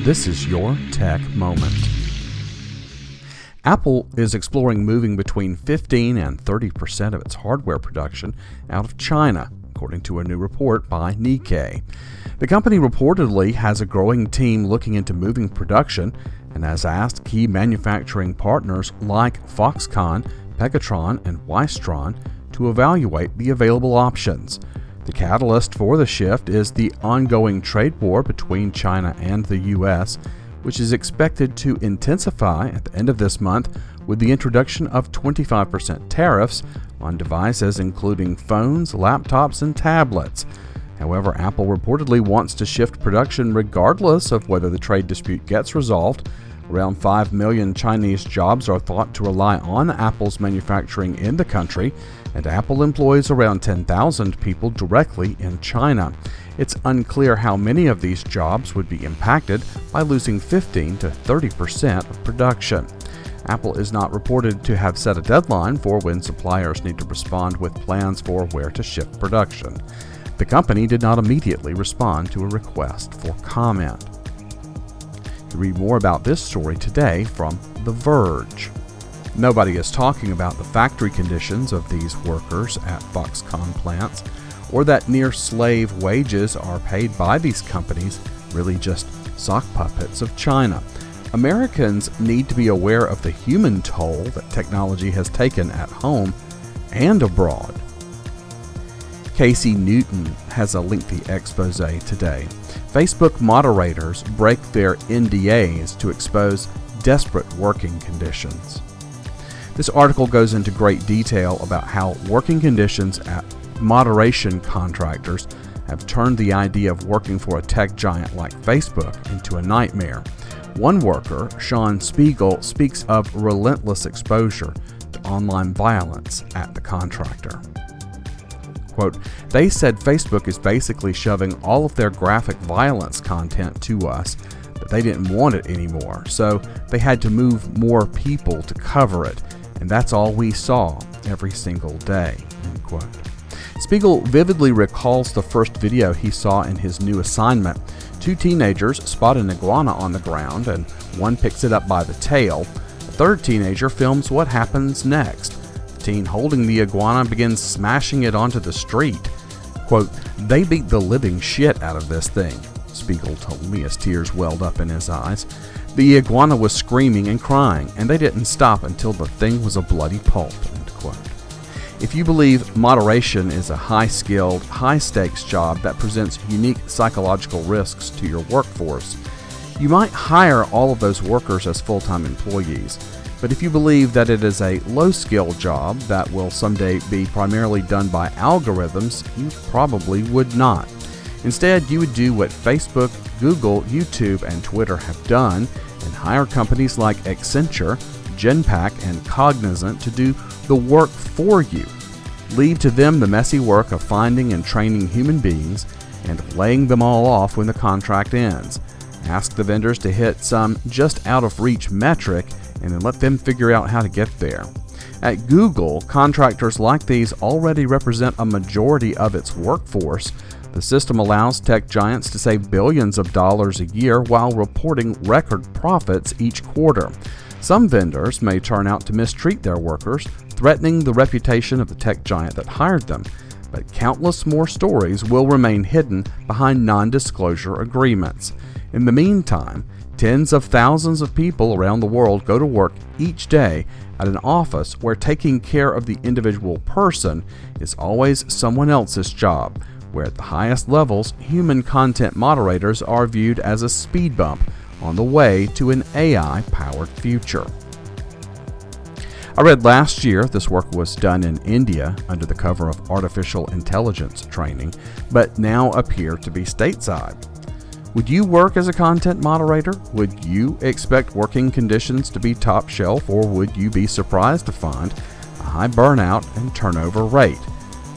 This is your tech moment. Apple is exploring moving between 15 and 30% of its hardware production out of China, according to a new report by Nikkei. The company reportedly has a growing team looking into moving production and has asked key manufacturing partners like Foxconn, Pegatron, and Wistron to evaluate the available options. The catalyst for the shift is the ongoing trade war between China and the U.S., which is expected to intensify at the end of this month with the introduction of 25% tariffs on devices including phones, laptops, and tablets. However, Apple reportedly wants to shift production regardless of whether the trade dispute gets resolved. Around 5 million Chinese jobs are thought to rely on Apple's manufacturing in the country, and Apple employs around 10,000 people directly in China. It's unclear how many of these jobs would be impacted by losing 15 to 30% of production. Apple is not reported to have set a deadline for when suppliers need to respond with plans for where to shift production. The company did not immediately respond to a request for comment. You can read more about this story today from The Verge. Nobody is talking about the factory conditions of these workers at Foxconn plants, or that near slave wages are paid by these companies, really just sock puppets of China. Americans need to be aware of the human toll that technology has taken at home and abroad. Casey Newton has a lengthy expose today. Facebook moderators break their NDAs to expose desperate working conditions. This article goes into great detail about how working conditions at moderation contractors have turned the idea of working for a tech giant like Facebook into a nightmare. One worker, Sean Spiegel, speaks of relentless exposure to online violence at the contractor. Quote, "They said Facebook is basically shoving all of their graphic violence content to us, but they didn't want it anymore, so they had to move more people to cover it, and that's all we saw every single day." End quote. Spiegel vividly recalls the first video he saw in his new assignment. Two teenagers spot an iguana on the ground, and one picks it up by the tail. A third teenager films what happens next. The teen holding the iguana begins smashing it onto the street. Quote, "They beat the living shit out of this thing," Spiegel told me as tears welled up in his eyes. "The iguana was screaming and crying, and they didn't stop until the thing was a bloody pulp." End quote. If you believe moderation is a high-skilled, high-stakes job that presents unique psychological risks to your workforce, you might hire all of those workers as full-time employees. But if you believe that it is a low-skill job that will someday be primarily done by algorithms, you probably would not. Instead, you would do what Facebook, Google, YouTube, and Twitter have done and hire companies like Accenture, Genpact, and Cognizant to do the work for you. Leave to them the messy work of finding and training human beings and laying them all off when the contract ends. Ask the vendors to hit some just out-of-reach metric and then let them figure out how to get there. At Google, contractors like these already represent a majority of its workforce. The system allows tech giants to save billions of dollars a year while reporting record profits each quarter. Some vendors may turn out to mistreat their workers, threatening the reputation of the tech giant that hired them, but countless more stories will remain hidden behind non-disclosure agreements. In the meantime, tens of thousands of people around the world go to work each day at an office where taking care of the individual person is always someone else's job, where at the highest levels, human content moderators are viewed as a speed bump on the way to an AI-powered future. I read last year this work was done in India under the cover of artificial intelligence training, but now appear to be stateside. Would you work as a content moderator? Would you expect working conditions to be top shelf, or would you be surprised to find a high burnout and turnover rate?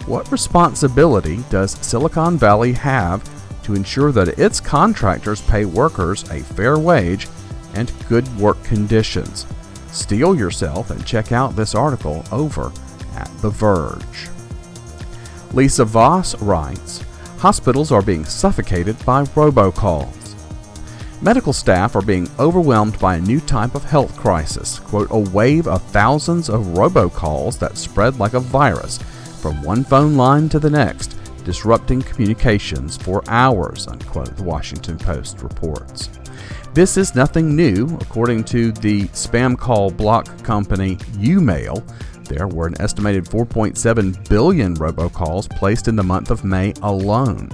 What responsibility does Silicon Valley have to ensure that its contractors pay workers a fair wage and good work conditions? Steel yourself and check out this article over at The Verge. Lisa Voss writes, "Hospitals are being suffocated by robocalls." Medical staff are being overwhelmed by a new type of health crisis, quote, a wave of thousands of robocalls that spread like a virus from one phone line to the next, disrupting communications for hours, unquote, the Washington Post reports. This is nothing new. According to the spam call block company Umail, there were an estimated 4.7 billion robocalls placed in the month of May alone.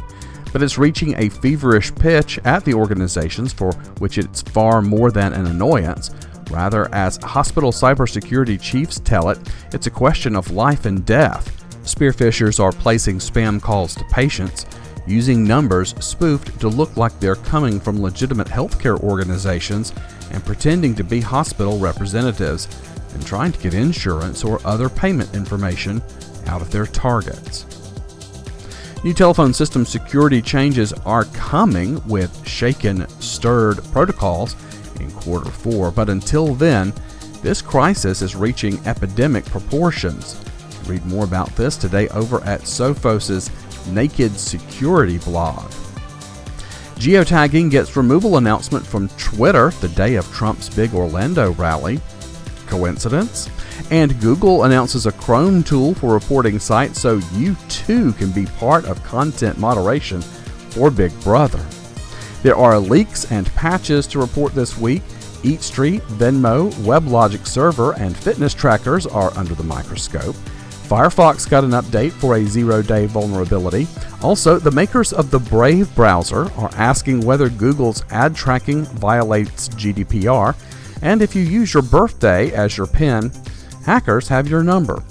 But it's reaching a feverish pitch at the organizations, for which it's far more than an annoyance. Rather, as hospital cybersecurity chiefs tell it, it's a question of life and death. Spearfishers are placing spam calls to patients, using numbers spoofed to look like they're coming from legitimate healthcare organizations and pretending to be hospital representatives, and trying to get insurance or other payment information out of their targets. New telephone system security changes are coming with shaken, stirred protocols in quarter 4, but until then, this crisis is reaching epidemic proportions. Read more about this today over at Sophos's Naked Security blog. Geotagging gets removal announcement from Twitter the day of Trump's big Orlando rally. Coincidence? And Google announces a Chrome tool for reporting sites so you too can be part of content moderation for Big Brother. There are leaks and patches to report this week. EatStreet, Venmo, WebLogic server, and fitness trackers are under the microscope. Firefox got an update for a 0-day vulnerability. Also, the makers of the Brave browser are asking whether Google's ad tracking violates GDPR. And if you use your birthday as your PIN, hackers have your number.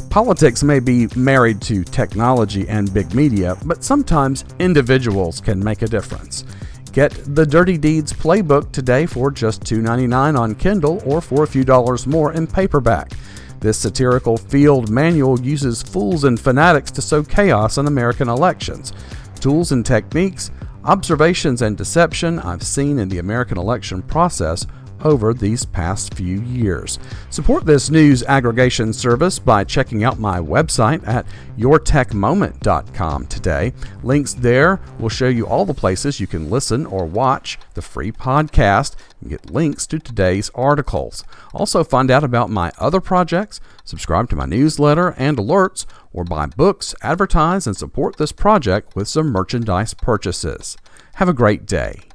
Politics may be married to technology and big media, but sometimes individuals can make a difference. Get the Dirty Deeds Playbook today for just $2.99 on Kindle or for a few dollars more in paperback. This satirical field manual uses fools and fanatics to sow chaos in American elections. Tools and techniques, observations and deception I've seen in the American election process over these past few years. Support this news aggregation service by checking out my website at yourtechmoment.com today. Links there will show you all the places you can listen or watch the free podcast and get links to today's articles. Also, find out about my other projects, subscribe to my newsletter and alerts, or buy books, advertise, and support this project with some merchandise purchases. Have a great day.